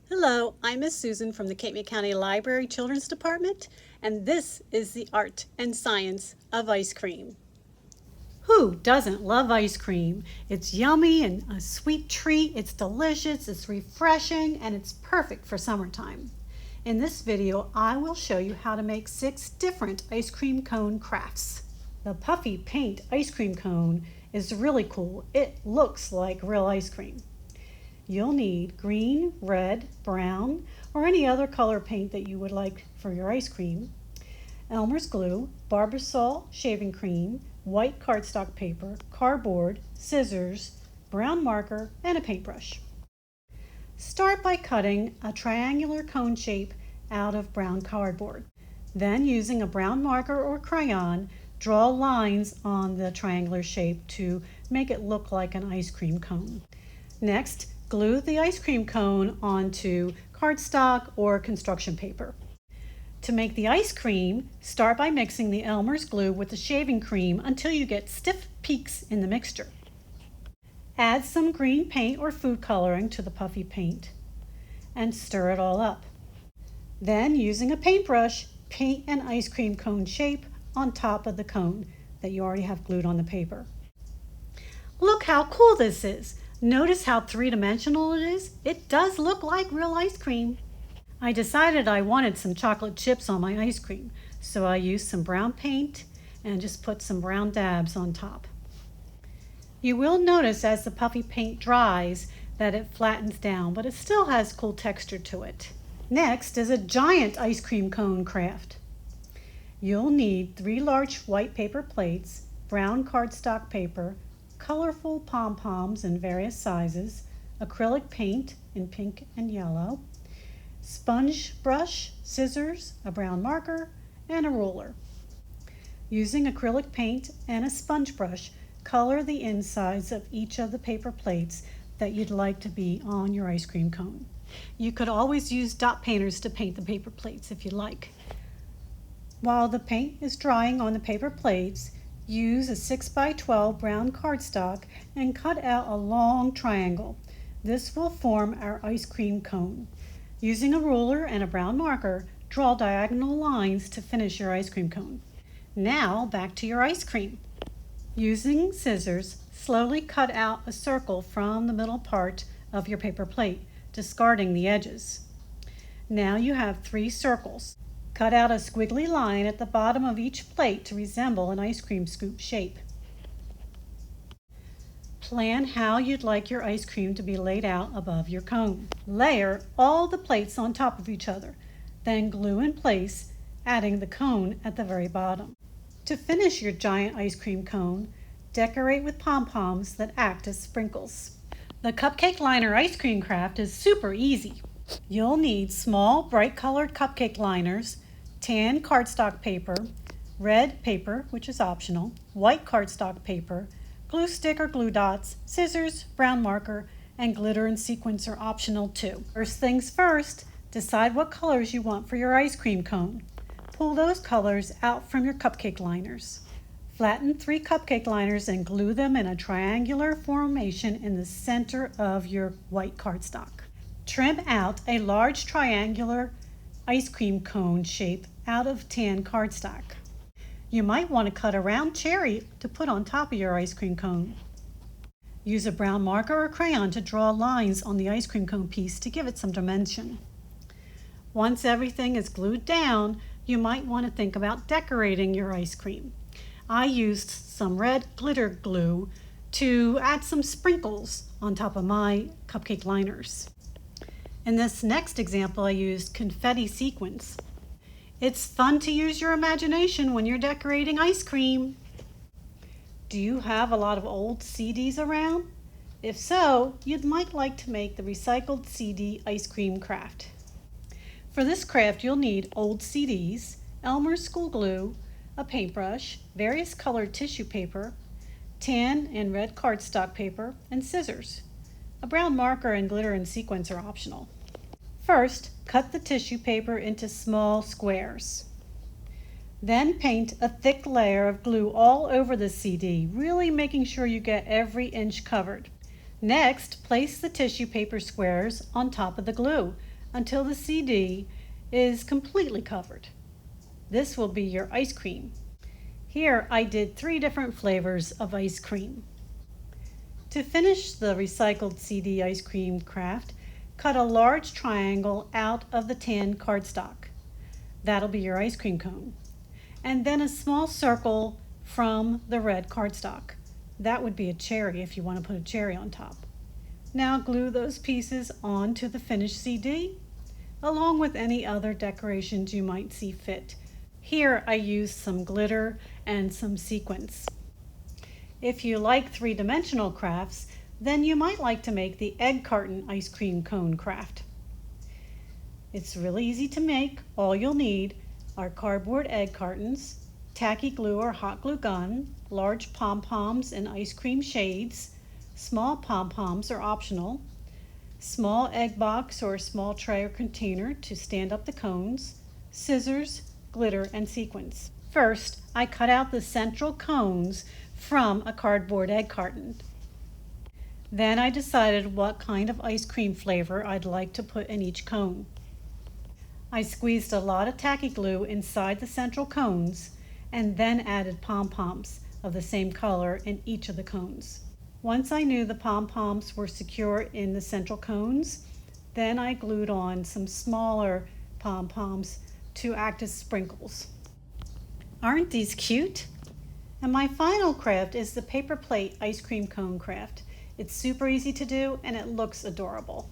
Hello, I'm Miss Susan from the Cape May County Library Children's Department, and this is the art and science of ice cream. Who doesn't love ice cream? It's yummy and a sweet treat, it's delicious, it's refreshing, and it's perfect for summertime. In this video, I will show you how to make 6 different ice cream cone crafts. The Puffy Paint Ice Cream cone is really cool. It looks like real ice cream. You'll need green, red, brown, or any other color paint that you would like for your ice cream, Elmer's glue, Barbasol shaving cream, white cardstock paper, cardboard, scissors, brown marker, and a paintbrush. Start by cutting a triangular cone shape out of brown cardboard. Then, using a brown marker or crayon, draw lines on the triangular shape to make it look like an ice cream cone. Next, glue the ice cream cone onto cardstock or construction paper. To make the ice cream, start by mixing the Elmer's glue with the shaving cream until you get stiff peaks in the mixture. Add some green paint or food coloring to the puffy paint and stir it all up. Then, using a paintbrush, paint an ice cream cone shape on top of the cone that you already have glued on the paper. Look how cool this is! Notice how three-dimensional it is? It does look like real ice cream. I decided I wanted some chocolate chips on my ice cream, so I used some brown paint and just put some brown dabs on top. You will notice as the puffy paint dries that it flattens down, but it still has cool texture to it. Next is a giant ice cream cone craft. You'll need 3 large white paper plates, brown cardstock paper, colorful pom-poms in various sizes, acrylic paint in pink and yellow, sponge brush, scissors, a brown marker, and a ruler. Using acrylic paint and a sponge brush, color the insides of each of the paper plates that you'd like to be on your ice cream cone. You could always use dot painters to paint the paper plates if you like. While the paint is drying on the paper plates, use a 6x12 brown cardstock and cut out a long triangle. This will form our ice cream cone. Using a ruler and a brown marker, draw diagonal lines to finish your ice cream cone. Now back to your ice cream. Using scissors, slowly cut out a circle from the middle part of your paper plate, discarding the edges. Now you have 3 circles. Cut out a squiggly line at the bottom of each plate to resemble an ice cream scoop shape. Plan how you'd like your ice cream to be laid out above your cone. Layer all the plates on top of each other, then glue in place, adding the cone at the very bottom. To finish your giant ice cream cone, decorate with pom-poms that act as sprinkles. The Cupcake Liner Ice Cream craft is super easy. You'll need small, bright-colored cupcake liners, tan cardstock paper, red paper, which is optional, white cardstock paper, glue stick or glue dots, scissors, brown marker, and glitter and sequins are optional too. First things first, decide what colors you want for your ice cream cone. Pull those colors out from your cupcake liners. Flatten 3 cupcake liners and glue them in a triangular formation in the center of your white cardstock. Trim out a large triangular ice cream cone shape out of tan cardstock. You might want to cut a round cherry to put on top of your ice cream cone. Use a brown marker or crayon to draw lines on the ice cream cone piece to give it some dimension. Once everything is glued down, you might want to think about decorating your ice cream. I used some red glitter glue to add some sprinkles on top of my cupcake liners. In this next example, I used confetti sequins. It's fun to use your imagination when you're decorating ice cream. Do you have a lot of old CDs around? If so, you might like to make the recycled CD ice cream craft. For this craft, you'll need old CDs, Elmer's school glue, a paintbrush, various colored tissue paper, tan and red cardstock paper, and scissors. A brown marker and glitter and sequins are optional. First, cut the tissue paper into small squares. Then paint a thick layer of glue all over the CD, really making sure you get every inch covered. Next, place the tissue paper squares on top of the glue, until the CD is completely covered. This will be your ice cream. Here I did 3 different flavors of ice cream. To finish the recycled CD ice cream craft, cut a large triangle out of the tan cardstock. That'll be your ice cream cone. And then a small circle from the red cardstock. That would be a cherry if you want to put a cherry on top. Now glue those pieces onto the finished CD, along with any other decorations you might see fit. Here I used some glitter and some sequins. If you like 3-dimensional crafts, then you might like to make the egg carton ice cream cone craft. It's really easy to make. All you'll need are cardboard egg cartons, tacky glue or hot glue gun, large pom-poms in ice cream shades. Small pom-poms are optional. Small egg box or small tray or container to stand up the cones. Scissors, glitter, and sequins. First, I cut out the central cones from a cardboard egg carton. Then I decided what kind of ice cream flavor I'd like to put in each cone. I squeezed a lot of tacky glue inside the central cones and then added pom-poms of the same color in each of the cones. Once I knew the pom-poms were secure in the central cones, then I glued on some smaller pom-poms to act as sprinkles. Aren't these cute? And my final craft is the paper plate ice cream cone craft. It's super easy to do and it looks adorable.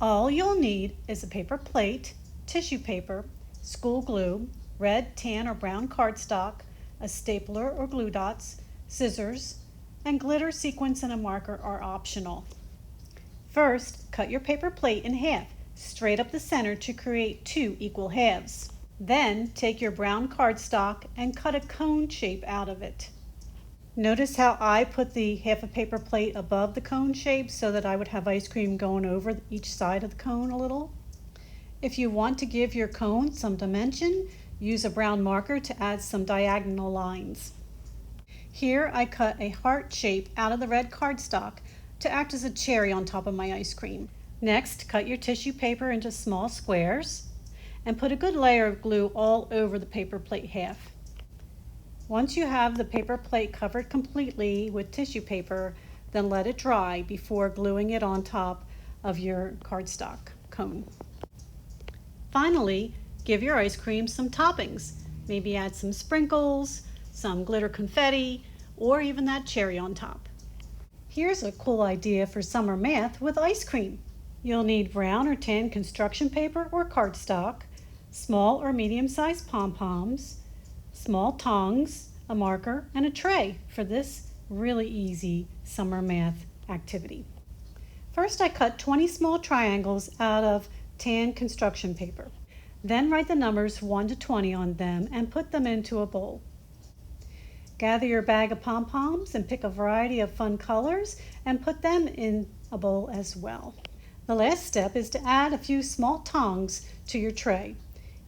All you'll need is a paper plate, tissue paper, school glue, red, tan, or brown cardstock, a stapler or glue dots, scissors, and glitter, sequins, and a marker are optional. First, cut your paper plate in half, straight up the center to create 2 equal halves. Then, take your brown cardstock and cut a cone shape out of it. Notice how I put the half a paper plate above the cone shape so that I would have ice cream going over each side of the cone a little? If you want to give your cone some dimension, use a brown marker to add some diagonal lines. Here I cut a heart shape out of the red cardstock to act as a cherry on top of my ice cream. Next, cut your tissue paper into small squares and put a good layer of glue all over the paper plate half. Once you have the paper plate covered completely with tissue paper, then let it dry before gluing it on top of your cardstock cone. Finally, give your ice cream some toppings. Maybe add some sprinkles, some glitter confetti, or even that cherry on top. Here's a cool idea for summer math with ice cream. You'll need brown or tan construction paper or cardstock, small or medium-sized pom-poms, small tongs, a marker, and a tray for this really easy summer math activity. First, I cut 20 small triangles out of tan construction paper. Then write the numbers 1 to 20 on them and put them into a bowl. Gather your bag of pom-poms and pick a variety of fun colors and put them in a bowl as well. The last step is to add a few small tongs to your tray.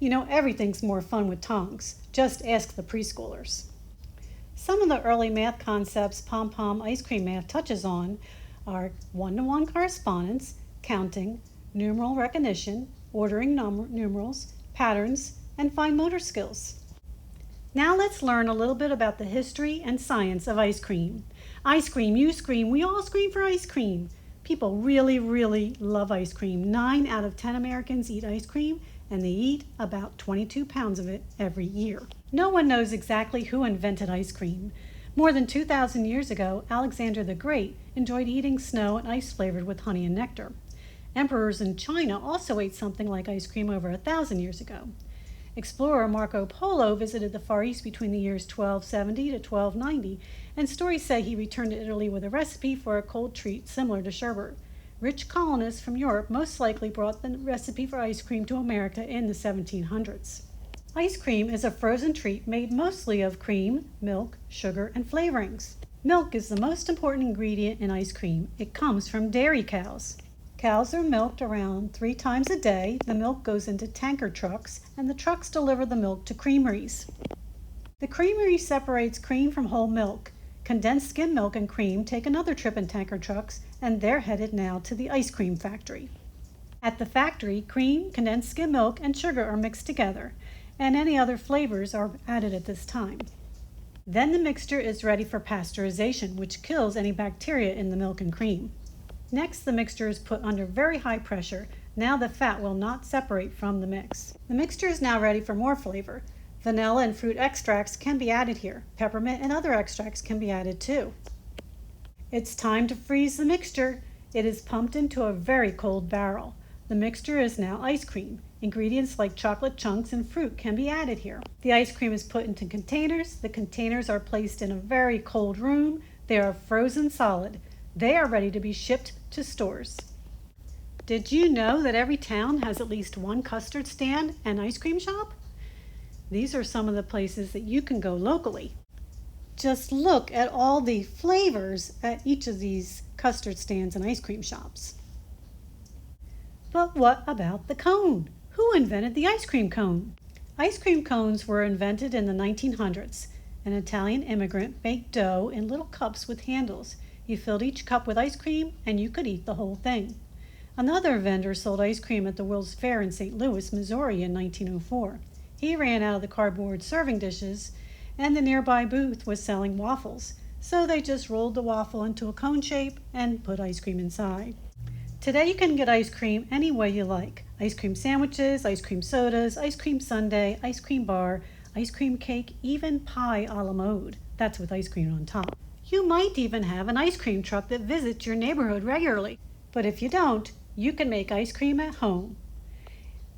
You know, everything's more fun with tongs. Just ask the preschoolers. Some of the early math concepts pom-pom ice cream math touches on are one-to-one correspondence, counting, numeral recognition, ordering numerals, patterns, and fine motor skills. Now let's learn a little bit about the history and science of ice cream. Ice cream, you scream, we all scream for ice cream. People really, really love ice cream. 9 out of 10 Americans eat ice cream, and they eat about 22 pounds of it every year. No one knows exactly who invented ice cream. More than 2,000 years ago, Alexander the Great enjoyed eating snow and ice flavored with honey and nectar. Emperors in China also ate something like ice cream over 1,000 years ago. Explorer Marco Polo visited the Far East between the years 1270 to 1290, and stories say he returned to Italy with a recipe for a cold treat similar to sherbet. Rich colonists from Europe most likely brought the recipe for ice cream to America in the 1700s. Ice cream is a frozen treat made mostly of cream, milk, sugar, and flavorings. Milk is the most important ingredient in ice cream. It comes from dairy cows. Cows are milked around 3 times a day. The milk goes into tanker trucks, and the trucks deliver the milk to creameries. The creamery separates cream from whole milk. Condensed skim milk and cream take another trip in tanker trucks, and they're headed now to the ice cream factory. At the factory, cream, condensed skim milk, and sugar are mixed together, and any other flavors are added at this time. Then the mixture is ready for pasteurization, which kills any bacteria in the milk and cream. Next, the mixture is put under very high pressure. Now the fat will not separate from the mix. The mixture is now ready for more flavor. Vanilla and fruit extracts can be added here. Peppermint and other extracts can be added too. It's time to freeze the mixture. It is pumped into a very cold barrel. The mixture is now ice cream. Ingredients like chocolate chunks and fruit can be added here. The ice cream is put into containers. The containers are placed in a very cold room. They are frozen solid. They are ready to be shipped to stores. Did you know that every town has at least one custard stand and ice cream shop? These are some of the places that you can go locally. Just look at all the flavors at each of these custard stands and ice cream shops. But what about the cone? Who invented the ice cream cone? Ice cream cones were invented in the 1900s. An Italian immigrant baked dough in little cups with handles. You filled each cup with ice cream and you could eat the whole thing. Another vendor sold ice cream at the World's Fair in St. Louis, Missouri in 1904. He ran out of the cardboard serving dishes and the nearby booth was selling waffles. So they just rolled the waffle into a cone shape and put ice cream inside. Today you can get ice cream any way you like. Ice cream sandwiches, ice cream sodas, ice cream sundae, ice cream bar, ice cream cake, even pie a la mode. That's with ice cream on top. You might even have an ice cream truck that visits your neighborhood regularly. But if you don't, you can make ice cream at home.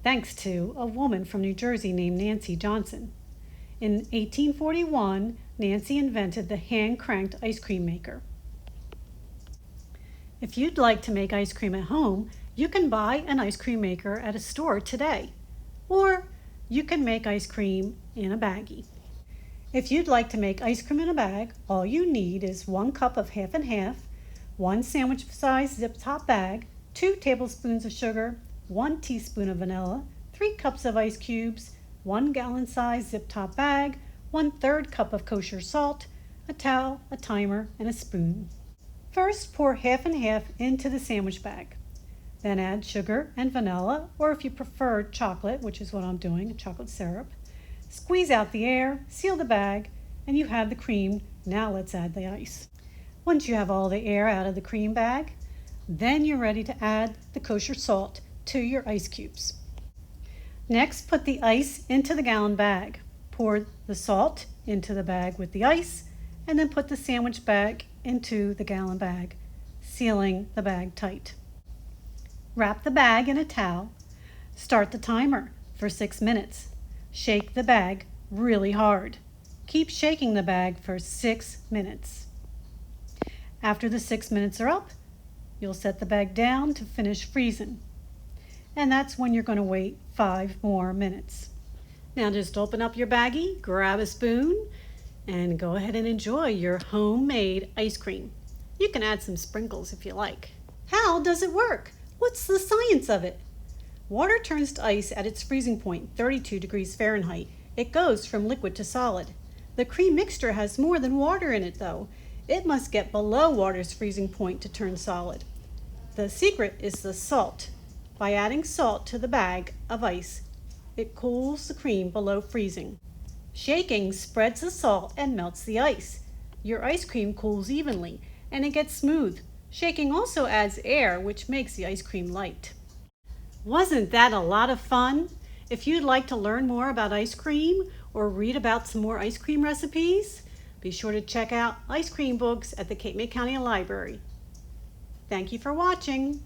Thanks to a woman from New Jersey named Nancy Johnson. In 1841, Nancy invented the hand-cranked ice cream maker. If you'd like to make ice cream at home, you can buy an ice cream maker at a store today. Or you can make ice cream in a baggie. If you'd like to make ice cream in a bag, all you need is 1 cup of half and half, 1 sandwich-sized zip-top bag, 2 tablespoons of sugar, 1 teaspoon of vanilla, 3 cups of ice cubes, 1 gallon-sized zip-top bag, 1/3 cup of kosher salt, a towel, a timer, and a spoon. First, pour half and half into the sandwich bag. Then add sugar and vanilla, or if you prefer chocolate, which is what I'm doing, chocolate syrup. Squeeze out the air, seal the bag, and you have the cream. Now let's add the ice. Once you have all the air out of the cream bag, then you're ready to add the kosher salt to your ice cubes. Next, put the ice into the gallon bag. Pour the salt into the bag with the ice, and then put the sandwich bag into the gallon bag, sealing the bag tight. Wrap the bag in a towel. Start the timer for 6 minutes. Shake the bag really hard. Keep shaking the bag for 6 minutes. After the 6 minutes are up, you'll set the bag down to finish freezing. And that's when you're going to wait 5 more minutes. Now just open up your baggie, grab a spoon, and go ahead and enjoy your homemade ice cream. You can add some sprinkles if you like. How does it work? What's the science of it? Water turns to ice at its freezing point, 32 degrees Fahrenheit. It goes from liquid to solid. The cream mixture has more than water in it though. It must get below water's freezing point to turn solid. The secret is the salt. By adding salt to the bag of ice, it cools the cream below freezing. Shaking spreads the salt and melts the ice. Your ice cream cools evenly and it gets smooth. Shaking also adds air, which makes the ice cream light. Wasn't that a lot of fun? If you'd like to learn more about ice cream or read about some more ice cream recipes, be sure to check out ice cream books at the Cape May County Library. Thank you for watching.